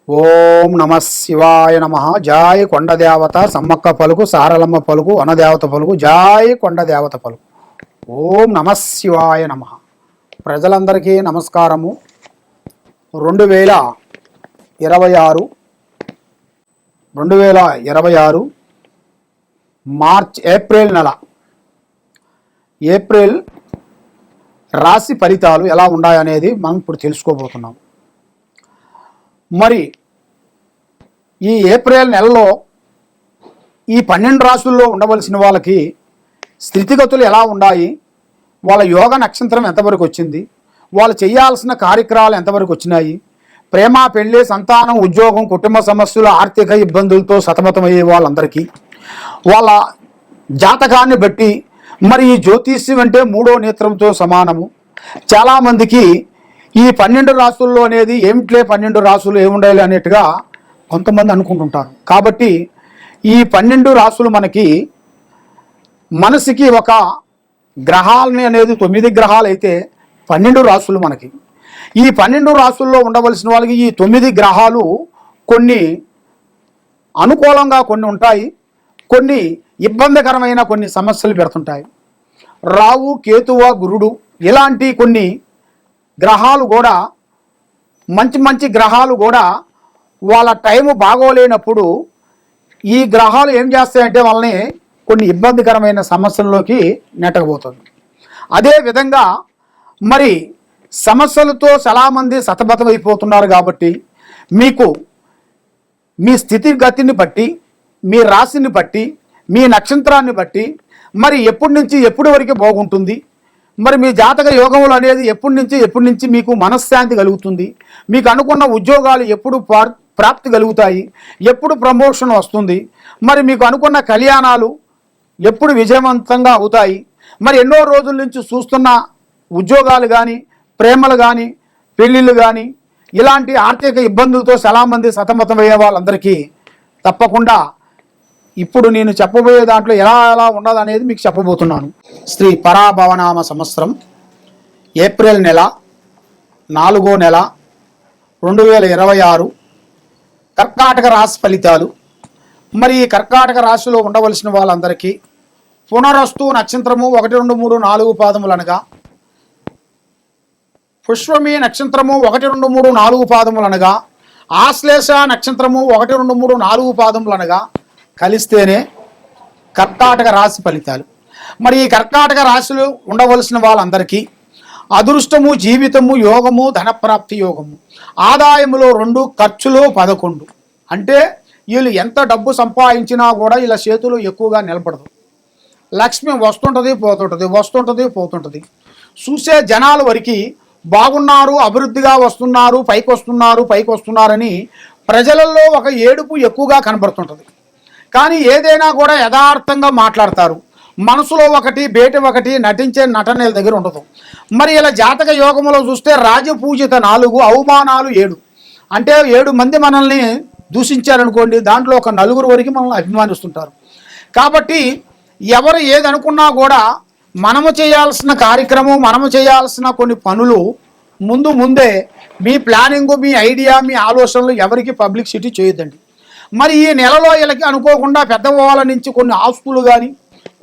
ఓం నమ శివాయ నమ. జాయ్ కొండదేవత సమ్మక్క పలుకు, సారలమ్మ పలుకు, వనదేవత పలుకు, జాయ్ కొండదేవత పలుకు. ఓం నమ శివాయ నమ. ప్రజలందరికీ నమస్కారము. 2026 ఏప్రిల్ నెల రాశి ఫలితాలు ఎలా ఉన్నాయనేది మనం ఇప్పుడు తెలుసుకోబోతున్నాం. మరి ఈ ఏప్రిల్ నెలలో ఈ 12 రాశుల్లో ఉండవలసిన వాళ్ళకి స్థితిగతులు ఎలా ఉన్నాయి, వాళ్ళ యోగ నక్షత్రం ఎంతవరకు వచ్చింది, వాళ్ళు చేయాల్సిన కార్యక్రమాలు ఎంతవరకు వచ్చినాయి, ప్రేమ, పెళ్ళి, సంతానం, ఉద్యోగం, కుటుంబ సమస్యలు, ఆర్థిక ఇబ్బందులతో సతమతమయ్యే వాళ్ళందరికీ వాళ్ళ జాతకాన్ని బట్టి, మరి ఈ జ్యోతిష్యం అంటే 3వ నేత్రంతో సమానము. చాలామందికి ఈ 12 రాశుల్లో అనేది ఏమిట్లే 12 రాశులు ఏముండాలి అనేట్టుగా కొంతమంది అనుకుంటుంటారు. కాబట్టి ఈ 12 రాశులు మనసుకి ఒక గ్రహాలని అనేది 9 గ్రహాలు అయితే 12 రాశులు మనకి. ఈ 12 రాశుల్లో ఉండవలసిన వాళ్ళకి ఈ 9 గ్రహాలు కొన్ని అనుకూలంగా కొన్ని ఉంటాయి, కొన్ని ఇబ్బందికరమైన కొన్ని సమస్యలు పెడుతుంటాయి. రావు, కేతువ, గురుడు ఇలాంటి కొన్ని గ్రహాలు కూడా మంచి గ్రహాలు కూడా వాళ్ళ టైము బాగోలేనప్పుడు ఈ గ్రహాలు ఏం చేస్తాయంటే వాళ్ళని కొన్ని ఇబ్బందికరమైన సమస్యల్లోకి నెట్టకపోతుంది. అదేవిధంగా మరి సమస్యలతో చాలామంది సతమతమైపోతున్నారు. కాబట్టి మీకు మీ స్థితిగతిని బట్టి, మీ రాశిని బట్టి, మీ నక్షత్రాన్ని బట్టి మరి ఎప్పటి నుంచి ఎప్పటి వరకు బాగుంటుంది, మరి మీ జాతక యోగములు అనేది ఎప్పటి నుంచి మీకు మనశ్శాంతి కలుగుతుంది, మీకు అనుకున్న ఉద్యోగాలు ఎప్పుడు ప్రాప్తి కలుగుతాయి, ఎప్పుడు ప్రమోషన్ వస్తుంది, మరి మీకు అనుకున్న కళ్యాణాలు ఎప్పుడు విజయవంతంగా అవుతాయి, మరి ఎన్నో రోజుల నుంచి చూస్తున్న ఉద్యోగాలు కానీ, ప్రేమలు కానీ, పెళ్ళిళ్ళు కానీ, ఇలాంటి ఆర్థిక ఇబ్బందులతో చాలామంది సతమతమయ్యే వాళ్ళందరికీ తప్పకుండా ఇప్పుడు నేను చెప్పబోయే దాంట్లో ఎలా ఉన్నది అనేది మీకు చెప్పబోతున్నాను. శ్రీ పరాభవనామ సంవత్సరం ఏప్రిల్ నెల 4వ నెల 2026 కర్కాటక రాశి ఫలితాలు. మరి ఈ కర్కాటక రాశిలో ఉండవలసిన వాళ్ళందరికీ పునరస్తు నక్షత్రము 1, 2, 3, 4 పాదములు అనగా, పుష్పమి నక్షత్రము 1, 2, 3, 4 పాదములు అనగా, ఆశ్లేష నక్షత్రము 1, 2, 3, 4 పాదములు అనగా కలిస్తేనే కర్కాటక రాశి ఫలితాలు. మరి ఈ కర్కాటక రాశిలో ఉండవలసిన వాళ్ళందరికీ అదృష్టము, జీవితము, యోగము, ధనప్రాప్తి యోగము, ఆదాయములో 2, ఖర్చులో 11. అంటే వీళ్ళు ఎంత డబ్బు సంపాదించినా కూడా ఇలా చేతులు ఎక్కువగా నిలబడదు. లక్ష్మి వస్తుంటుంది పోతుంటుంది. చూసే జనాల వరకు బాగున్నారు, అభివృద్ధిగా వస్తున్నారు, పైకి వస్తున్నారని ప్రజలలో ఒక ఏడుపు ఎక్కువగా కనబడుతుంటుంది. కానీ ఏదైనా కూడా యథార్థంగా మాట్లాడతారు. మనసులో ఒకటి, బయట ఒకటి, నటించే నటనల దగ్గర ఉండదు. మరి ఇలా జాతక యోగంలో చూస్తే రాజపూజిత 4, అవమానాలు 7. అంటే 7 మంది మనల్ని దూషించారనుకోండి, దాంట్లో ఒక 4 వరకు మనల్ని అభిమానిస్తుంటారు. కాబట్టి ఎవరు ఏదనుకున్నా కూడా మనము చేయాల్సిన కార్యక్రమం, మనము చేయాల్సిన కొన్ని పనులు ముందే మీ ప్లానింగు, మీ ఐడియా, మీ ఆలోచనలు ఎవరికి పబ్లిసిటీ చేయొద్దండి. మరి ఈ నెలలో వీళ్ళకి అనుకోకుండా పెద్దవాళ్ళ నుంచి కొన్ని ఆస్తులు కానీ,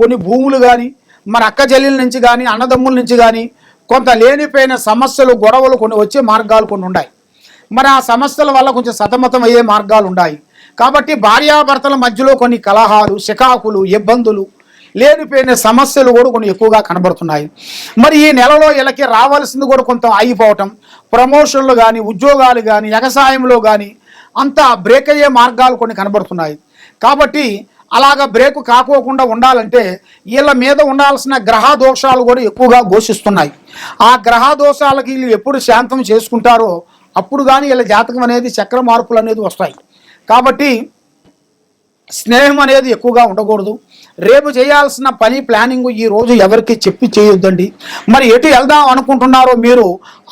కొన్ని భూములు కానీ, మరి అక్క చెల్లెల నుంచి కానీ, అన్నదమ్ముల నుంచి కానీ కొంత లేనిపోయిన సమస్యలు, గొడవలు కొన్ని వచ్చే మార్గాలు కొన్ని ఉన్నాయి. మరి ఆ సమస్యల వల్ల కొంచెం సతమతం అయ్యే మార్గాలు ఉన్నాయి. కాబట్టి భార్యాభర్తల మధ్యలో కొన్ని కలహాలు, చికాకులు, ఇబ్బందులు, లేనిపోయిన సమస్యలు కూడా కొన్ని ఎక్కువగా కనబడుతున్నాయి. మరి ఈ నెలలో వీళ్ళకి రావాల్సింది కూడా కొంత ఆగిపోవటం, ప్రమోషన్లు కానీ, ఉద్యోగాలు కానీ, వ్యవసాయంలో కానీ అంతా బ్రేక్ అయ్యే మార్గాలు కొన్ని కనబడుతున్నాయి. కాబట్టి అలాగ బ్రేక్ కాకోకుండా ఉండాలంటే వీళ్ళ మీద ఉండాల్సిన గ్రహ దోషాలు కూడా ఎక్కువగా ఘోషిస్తున్నాయి. ఆ గ్రహ దోషాలకి వీళ్ళు ఎప్పుడు శాంతం చేసుకుంటారో అప్పుడు కానీ వీళ్ళ జాతకం అనేది చక్ర మార్పులు అనేది వస్తాయి. కాబట్టి స్నేహం అనేది ఎక్కువగా ఉండకూడదు. రేపు చేయాల్సిన పని ప్లానింగ్ ఈ రోజు ఎవరికి చెప్పి చేయొద్దండి. మరి ఎటు వెళ్దాం అనుకుంటున్నారో మీరు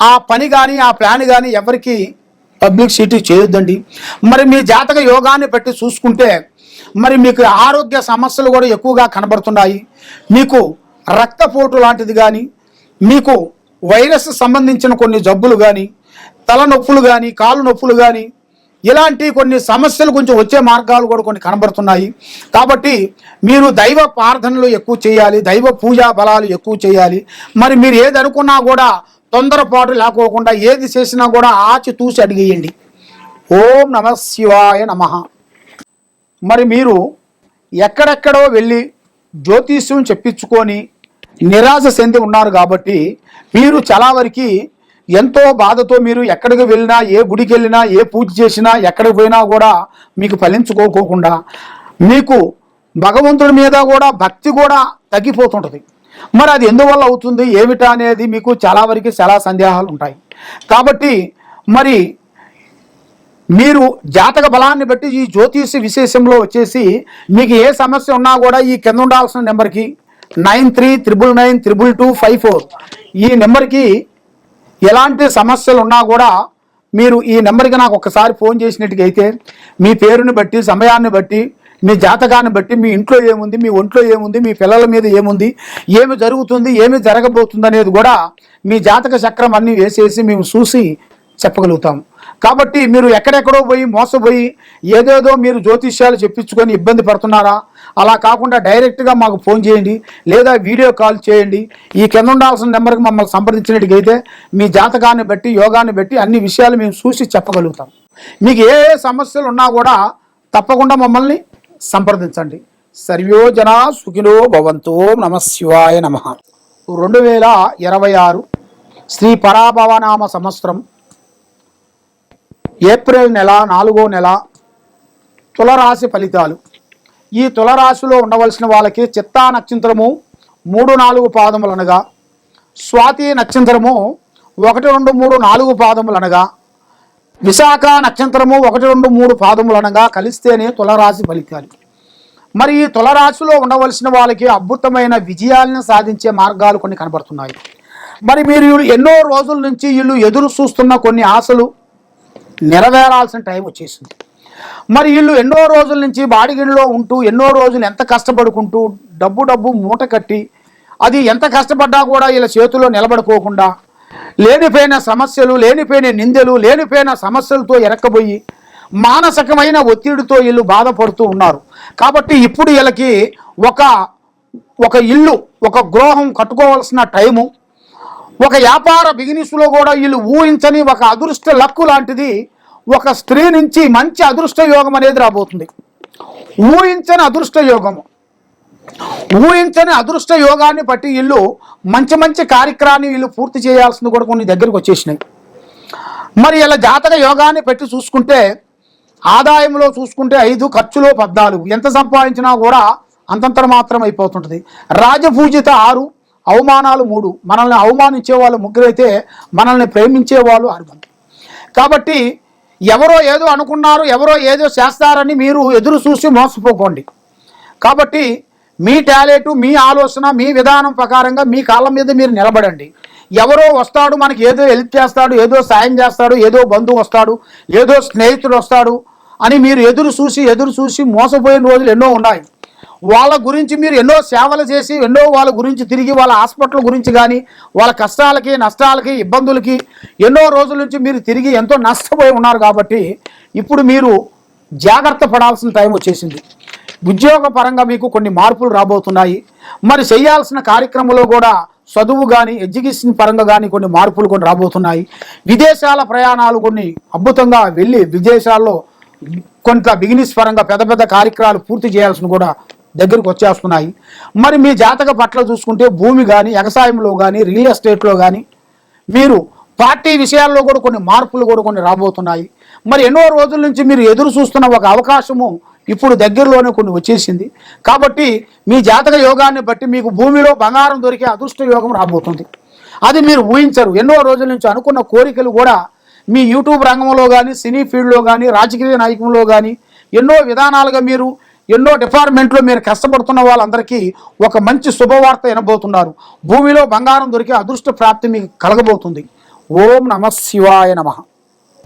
ఆ పని కానీ, ఆ ప్లాన్ కానీ ఎవరికి పబ్లిసిటీ చేయొద్దండి. మరి మీ జాతక యోగాన్ని బట్టి చూసుకుంటే మరి మీకు ఆరోగ్య సమస్యలు కూడా ఎక్కువగా కనబడుతున్నాయి. మీకు రక్తపోటు లాంటిది కానీ, మీకు వైరస్ సంబంధించిన కొన్ని జబ్బులు కానీ, తలనొప్పులు కానీ, కాలు నొప్పులు కానీ, ఇలాంటి కొన్ని సమస్యలు కొంచెం వచ్చే మార్గాలు కూడా కొన్ని కనబడుతున్నాయి. కాబట్టి మీరు దైవ ప్రార్థనలు ఎక్కువ చేయాలి, దైవ పూజా బలాలు ఎక్కువ చేయాలి. మరి మీరు ఏది అనుకున్నా కూడా తొందరపాటు లేకోకుండా ఏది చేసినా కూడా ఆచి తూసి అడిగేయండి. ఓం నమః శివాయ నమః. మరి మీరు ఎక్కడెక్కడో వెళ్ళి జ్యోతిష్యం చెప్పించుకొని నిరాశ చెంది ఉన్నారు కాబట్టి మీరు చాలా వరకు ఎంతో బాధతో మీరు ఎక్కడికి వెళ్ళినా, ఏ గుడికి వెళ్ళినా, ఏ పూజ చేసినా, ఎక్కడికి పోయినా కూడా మీకు ఫలించుకోకుండా మీకు భగవంతుడి మీద కూడా భక్తి కూడా తగ్గిపోతుంటుంది. మరి అది ఎందువల్ల అవుతుంది ఏమిటా అనేది మీకు చాలా వరకు చాలా సందేహాలు ఉంటాయి. కాబట్టి మరి మీరు జాతక బలాన్ని బట్టి ఈ జ్యోతిష విశేషంలో వచ్చేసి మీకు ఏ సమస్య ఉన్నా కూడా ఈ కింద ఉండాల్సిన నెంబర్కి 9399922254 ఈ నెంబర్కి ఎలాంటి సమస్యలు ఉన్నా కూడా మీరు ఈ నెంబర్కి నాకు ఒకసారి ఫోన్ చేసినట్టుగైతే మీ పేరుని బట్టి, సమయాన్ని బట్టి, మీ జాతకాన్ని బట్టి, మీ ఇంట్లో ఏముంది, మీ ఒంట్లో ఏముంది, మీ పిల్లల మీద ఏముంది, ఏమి జరుగుతుంది, ఏమి జరగబోతుంది అనేది కూడా మీ జాతక చక్రం అన్నీ వేసేసి మేము చూసి చెప్పగలుగుతాము. కాబట్టి మీరు ఎక్కడెక్కడో పోయి మోసపోయి ఏదేదో మీరు జ్యోతిష్యాలు చెప్పించుకొని ఇబ్బంది పడుతున్నారా? అలా కాకుండా డైరెక్ట్గా మాకు ఫోన్ చేయండి, లేదా వీడియో కాల్ చేయండి. ఈ కింద ఉండాల్సిన నెంబర్కి మమ్మల్ని సంప్రదించినట్టుగైతే మీ జాతకాన్ని బట్టి, యోగాన్ని బట్టి అన్ని విషయాలు మేము చూసి చెప్పగలుగుతాం. మీకు ఏ సమస్యలు ఉన్నా కూడా తప్పకుండా మమ్మల్ని సంప్రదించండి. సర్వో జనా సుఖినో భవంతు. నమః శివాయ నమః. 2026 శ్రీ పరాభవనామ సంవత్సరం ఏప్రిల్ నెల 4వ నెల తులరాశి ఫలితాలు. ఈ తులరాశిలో ఉండవలసిన వాళ్ళకి చిత్తా నక్షత్రము 3-4 పాదములు అనగా, స్వాతి నక్షత్రము 1-2-3-4 పాదములు అనగా, విశాఖ నక్షత్రము 1-2-3 పాదములు అనగా కలిస్తేనే తులరాశి ఫలితాలు. మరి ఈ తులరాశిలో ఉండవలసిన వాళ్ళకి అద్భుతమైన విజయాలను సాధించే మార్గాలు కొన్ని కనబడుతున్నాయి. మరి మీరు ఎన్నో రోజుల నుంచి వీళ్ళు ఎదురు చూస్తున్న కొన్ని ఆశలు నెరవేరాల్సిన టైం వచ్చేసింది. మరి వీళ్ళు ఎన్నో రోజుల నుంచి బాడిగిలో ఉంటూ ఎన్నో రోజులు ఎంత కష్టపడుకుంటూ డబ్బు మూట కట్టి అది ఎంత కష్టపడ్డా కూడా వీళ్ళ చేతిలో నిలబడుకోకుండా లేనిపోయిన సమస్యలు, లేనిపోయిన నిందలు, లేనిపోయిన సమస్యలతో ఎరక్కబోయి మానసికమైన ఒత్తిడితో వీళ్ళు బాధపడుతూ ఉన్నారు. కాబట్టి ఇప్పుడు వీళ్ళకి ఒక ఇల్లు, ఒక గృహం కట్టుకోవాల్సిన టైము, ఒక వ్యాపార బిజినెస్లో కూడా వీళ్ళు ఊహించని ఒక అదృష్ట లక్కు లాంటిది ఒక స్త్రీ నుంచి మంచి అదృష్ట యోగం అనేది రాబోతుంది. ఊహించని అదృష్ట యోగాన్ని బట్టి వీళ్ళు మంచి కార్యక్రమాన్ని వీళ్ళు పూర్తి చేయాల్సింది కూడా కొన్ని దగ్గరికి వచ్చేసినాయి. మరి ఇలా జాతక యోగాన్ని పెట్టి చూసుకుంటే ఆదాయంలో చూసుకుంటే 5, ఖర్చులో 14, ఎంత సంపాదించినా కూడా అంతంతర మాత్రం అయిపోతుంటుంది. రాజపూజిత 6, అవమానాలు 3. మనల్ని అవమానించే వాళ్ళు 3 అయితే మనల్ని ప్రేమించే వాళ్ళు 6. కాబట్టి ఎవరో ఏదో అనుకున్నారు, ఎవరో ఏదో చేస్తారని మీరు ఎదురు చూసి మోసపోకండి. కాబట్టి మీ టాలెంట్, మీ ఆలోచన, మీ విధానం ప్రకారంగా మీ కాళ్ళ మీద మీరు నిలబడండి. ఎవరో వస్తాడు మనకి ఏదో హెల్ప్ చేస్తాడు, ఏదో సాయం చేస్తాడు, ఏదో బంధువు వస్తాడు, ఏదో స్నేహితుడు వస్తాడు అని మీరు ఎదురు చూసి మోసపోయిన రోజులు ఎన్నో ఉన్నాయి. వాళ్ళ గురించి మీరు ఎన్నో సేవలు చేసి ఎన్నో వాళ్ళ గురించి తిరిగి వాళ్ళ హాస్పిటల్ గురించి కానీ వాళ్ళ కష్టాలకి, నష్టాలకి, ఇబ్బందులకి ఎన్నో రోజుల నుంచి మీరు తిరిగి ఎంతో నష్టపోయి ఉన్నారు. కాబట్టి ఇప్పుడు మీరు జాగ్రత్త పడాల్సిన టైం వచ్చేసింది. ఉద్యోగ పరంగా మీకు కొన్ని మార్పులు రాబోతున్నాయి. మరి చేయాల్సిన కార్యక్రమంలో కూడా చదువు కానీ, ఎడ్యుకేషన్ పరంగా కానీ కొన్ని మార్పులు కొన్ని రాబోతున్నాయి. విదేశాల ప్రయాణాలు కొన్ని అద్భుతంగా వెళ్ళి విదేశాల్లో కొంత బిజినెస్ పరంగా పెద్ద కార్యక్రమాలు పూర్తి చేయాల్సిన కూడా దగ్గరకు వచ్చేస్తున్నాయి. మరి మీ జాతక పట్ల చూసుకుంటే భూమి కానీ, వ్యవసాయంలో కానీ, రియల్ ఎస్టేట్లో కానీ, మీరు పార్టీ విషయాల్లో కూడా కొన్ని మార్పులు కూడా కొన్ని రాబోతున్నాయి. మరి ఎన్నో రోజుల నుంచి మీరు ఎదురు చూస్తున్న ఒక అవకాశము ఇప్పుడు దగ్గరలోనే కొన్ని వచ్చేసింది. కాబట్టి మీ జాతక యోగాన్ని బట్టి మీకు భూమిలో బంగారం దొరికే అదృష్ట యోగం రాబోతుంది. అది మీరు ఊహించరు. ఎన్నో రోజుల నుంచి అనుకున్న కోరికలు కూడా మీ యూట్యూబ్ రంగంలో కానీ, సినీ ఫీల్డ్లో కానీ, రాజకీయ నాయకంలో కానీ ఎన్నో విధానాలుగా మీరు ఎన్నో డిపార్ట్మెంట్లో మీరు కష్టపడుతున్న వాళ్ళందరికీ ఒక మంచి శుభవార్త వినబోతున్నారు. భూమిలో బంగారం దొరికే అదృష్ట ప్రాప్తి మీకు కలగబోతుంది. ఓం నమః శివాయ నమః.